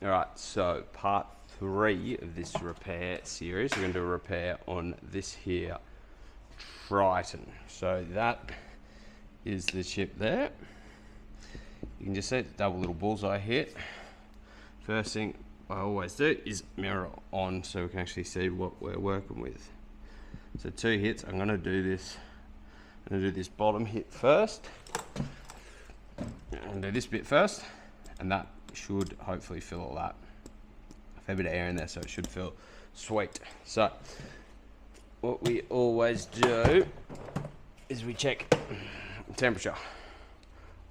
All right, so part 3 of this repair series, we're going to do a repair on this here Triton. So that is the chip there. You can just see the double little bullseye hit. First thing I always do is mirror on so we can actually see what we're working with. So 2 hits, I'm going to do this. I'm going to do this bottom hit first. I'm going to do this bit first, and that should hopefully fill all that. A fair bit of air in there, so it should feel sweet. So what we always do is we check temperature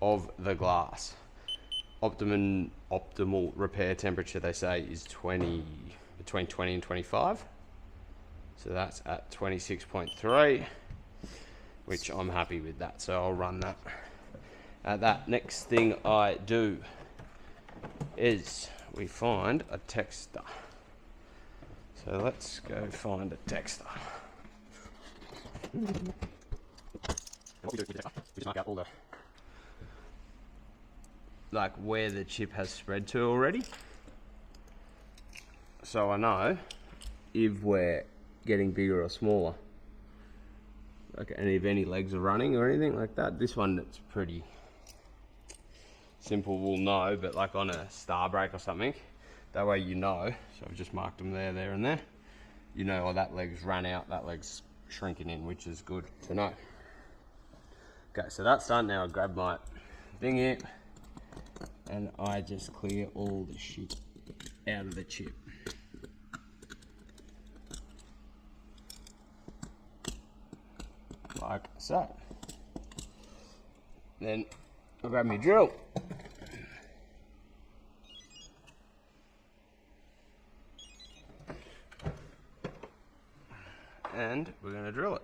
of the glass. Optimal repair temperature, they say, is between 20 and 25. So that's at 26.3, which I'm happy with that, so I'll run that. That next thing I do is we find a texter. So let's go find a texter. And what we do with the texter, we just mark out all the, like, where the chip has spread to already. So I know if we're getting bigger or smaller. Okay, and if any legs are running or anything like that. This one that's pretty simple, we'll know, but like on a star break or something, that way you know. So I've just marked them there, there and there. You know, oh, that leg's run out, that leg's shrinking in, which is good to know. Okay, so that's done. Now I grab my thing here and I just clear all the shit out of the chip. Like so. Then I'll grab my drill. And we're going to drill it.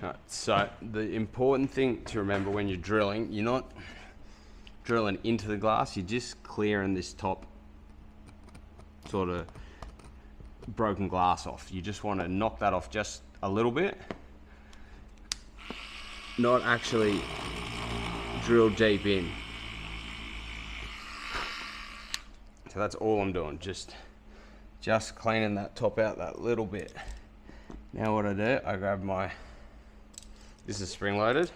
Right, so the important thing to remember when you're drilling, you're not drilling into the glass, you're just clearing this top sort of broken glass off. You just want to knock that off just a little bit, not actually drill deep in. So that's all I'm doing, just cleaning that top out that little bit. Now what I do, I grab my, this is spring loaded,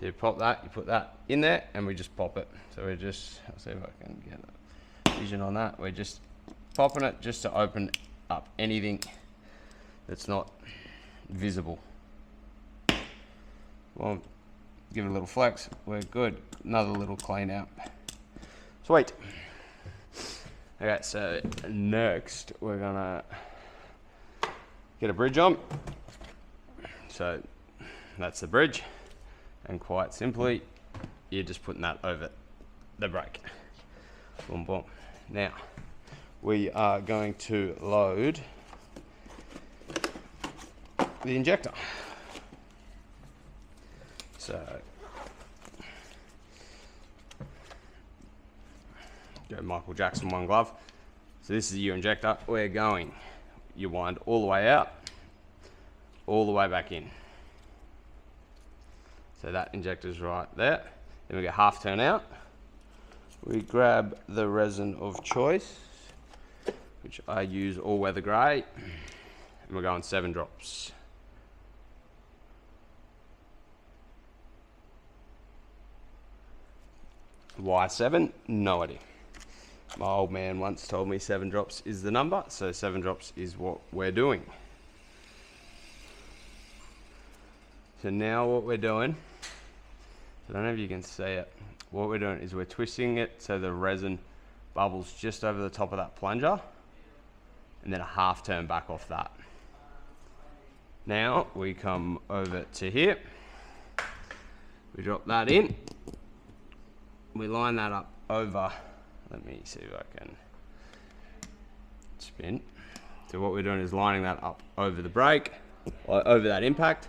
so you pop that, you put that in there and we just pop it. So we're just, I'll see if I can get a vision on that, we're just popping it just to open up anything that's not visible. Well, give it a little flex, we're good. Another little clean out. Sweet. Okay, so next we're gonna get a bridge on. So that's the bridge, and quite simply, you're just putting that over the brake. Boom, boom. Now, we are going to load the injector. So, go Michael Jackson, one glove. So this is your injector. We're going, you wind all the way out, all the way back in. So that injector's right there. Then we get half turn out. We grab the resin of choice, which I use all weather grey, and we're going 7 drops. Why 7? No idea. My old man once told me 7 drops is the number, so 7 drops is what we're doing. So now what we're doing, I don't know if you can see it, what we're doing is we're twisting it so the resin bubbles just over the top of that plunger, and then a half turn back off that. Now we come over to here, we drop that in, we line that up over, let me see if I can spin. So what we're doing is lining that up over the brake, over that impact,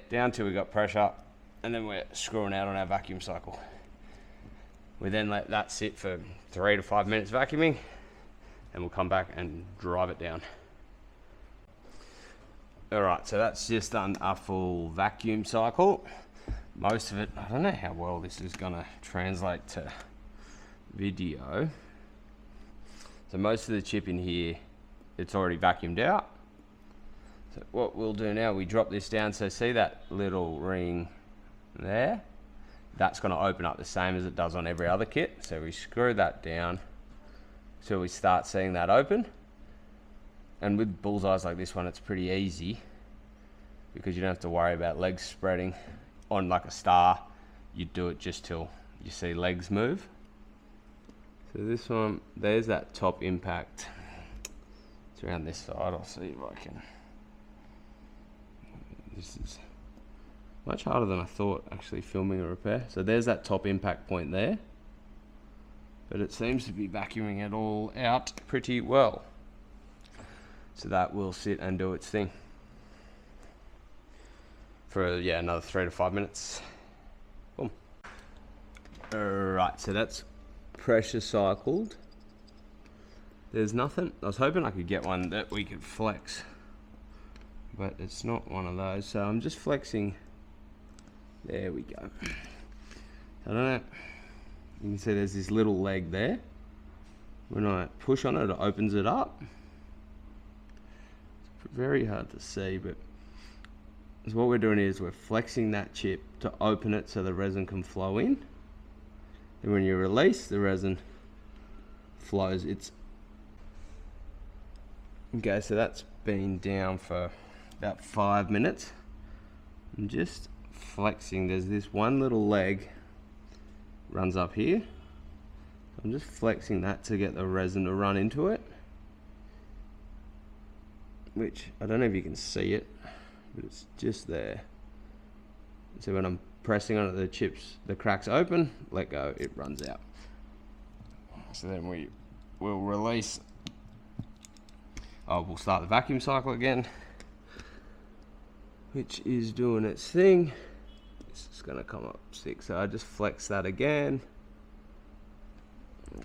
down till we got pressure, and then we're screwing out on our vacuum cycle. We then let that sit for 3 to 5 minutes vacuuming, and we'll come back and drive it down. All right, so that's just done a full vacuum cycle. most of it. I don't know how well this is gonna translate to video. So most of the chip in here, it's already vacuumed out. So what we'll do now, we drop this down. So see that little ring there? That's gonna open up the same as it does on every other kit. So we screw that down so we start seeing that open. And with bullseyes like this one, it's pretty easy because you don't have to worry about legs spreading. On like a star, you do it just till you see legs move. So this one, there's that top impact. It's around this side. I'll see if I can. This is much harder than I thought, actually, filming a repair. So there's that top impact point there, but it seems to be vacuuming it all out pretty well. So that will sit and do its thing for another 3 to 5 minutes. Boom. Alright, so that's pressure cycled. There's nothing. I was hoping I could get one that we could flex, but it's not one of those. So I'm just flexing. There we go. I don't know. You can see there's this little leg there. When I push on it, it opens it up. It's very hard to see, but so what we're doing is we're flexing that chip to open it so the resin can flow in. And when you release, the resin flows. Okay, so that's been down for about 5 minutes. I'm just flexing. There's this one little leg runs up here. I'm just flexing that to get the resin to run into it, which I don't know if you can see it, but it's just there. So when I'm pressing on it, the cracks open, let go, it runs out. So then we will release. We'll start the vacuum cycle again, which is doing its thing. This is gonna come up 6, so I just flex that again.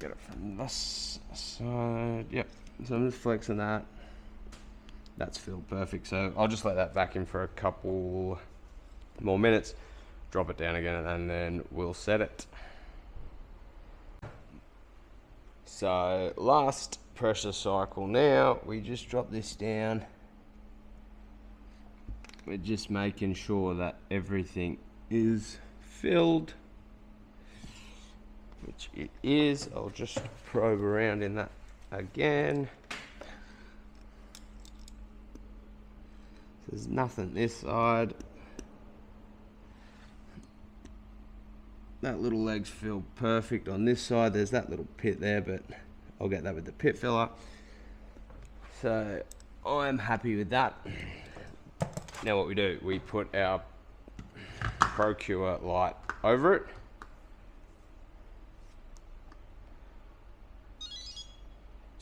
Get it from this side, yep. So I'm just flexing that. That's filled perfect, so I'll just let that vacuum for a couple more minutes, drop it down again, and then we'll set it. So last pressure cycle now, we just drop this down. We're just making sure that everything is filled, which it is. I'll just probe around in that again. There's nothing this side. That little leg's filled perfect on this side. There's that little pit there, but I'll get that with the pit filler. So I'm happy with that. Now what we do, we put our ProCure light over it.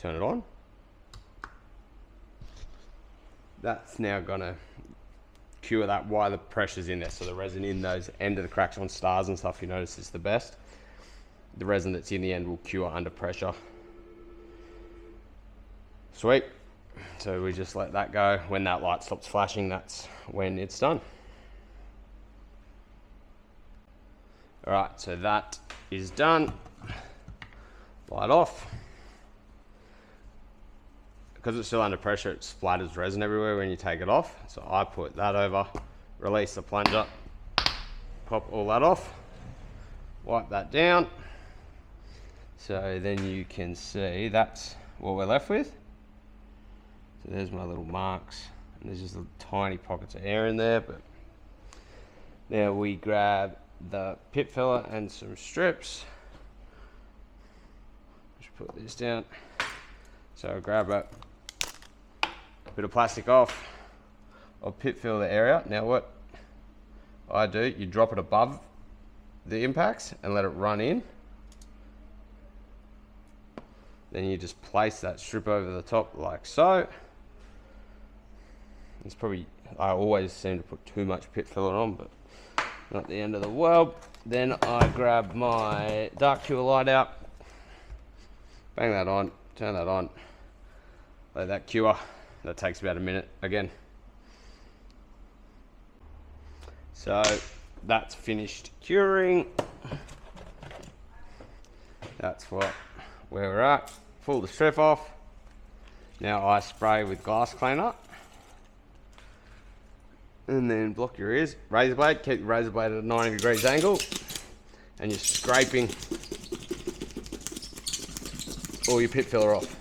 Turn it on. That's now gonna cure that while the pressure's in there. So the resin in those end of the cracks on stars and stuff, you notice is the best. The resin that's in the end will cure under pressure. Sweet. So we just let that go. When that light stops flashing, that's when it's done. All right, so that is done. Light off. Because it's still under pressure, it splatters resin everywhere when you take it off. So I put that over, release the plunger, pop all that off, wipe that down. So then you can see that's what we're left with. So there's my little marks, and there's just little tiny pockets of air in there. But now we grab the pit filler and some strips. Just put this down. So I grab a bit of plastic off. I'll pit fill the area. Now what I do, you drop it above the impacts and let it run in. Then you just place that strip over the top like so. It's probably, I always seem to put too much pit filler on, but not the end of the world. Then I grab my dark cure light out, bang that on, turn that on, let that cure. That takes about a minute again. So that's finished curing. That's where we're at. Pull the strip off. Now I spray with glass cleaner. And then block your ears. Razor blade, keep the razor blade at a 90 degrees angle. And you're scraping all your pit filler off.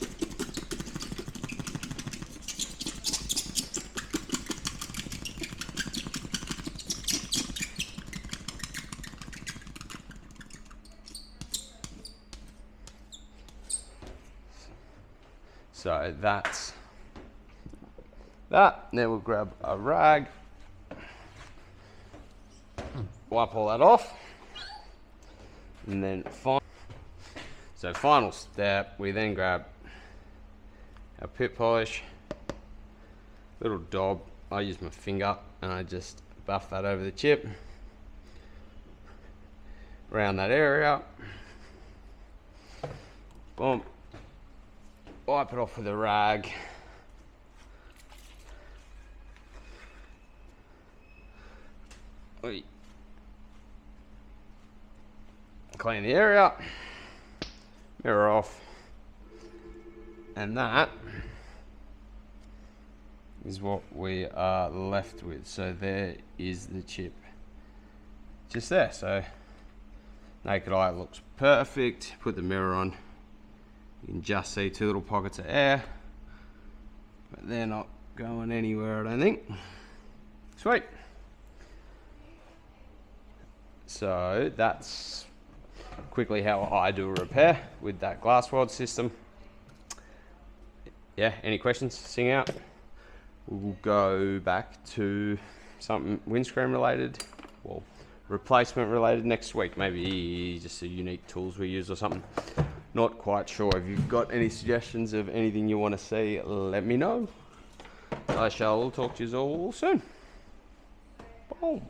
So that's that. Now we'll grab a rag, wipe all that off, and then final step, we then grab our pit polish, little daub. I use my finger and I just buff that over the chip, around that area. Boom. Wipe it off with a rag. Clean the area. Mirror off. And that is what we are left with. So there is the chip. Just there. So naked eye, it looks perfect. Put the mirror on. You can just see two little pockets of air, but they're not going anywhere, I don't think. Sweet. So that's quickly how I do a repair with that Glasweld system. Yeah, any questions? Sing out. We'll go back to something windscreen related, well, replacement related next week. Maybe just the unique tools we use or something. Not quite sure. If you've got any suggestions of anything you want to see, let me know. I shall talk to you all soon. Boom.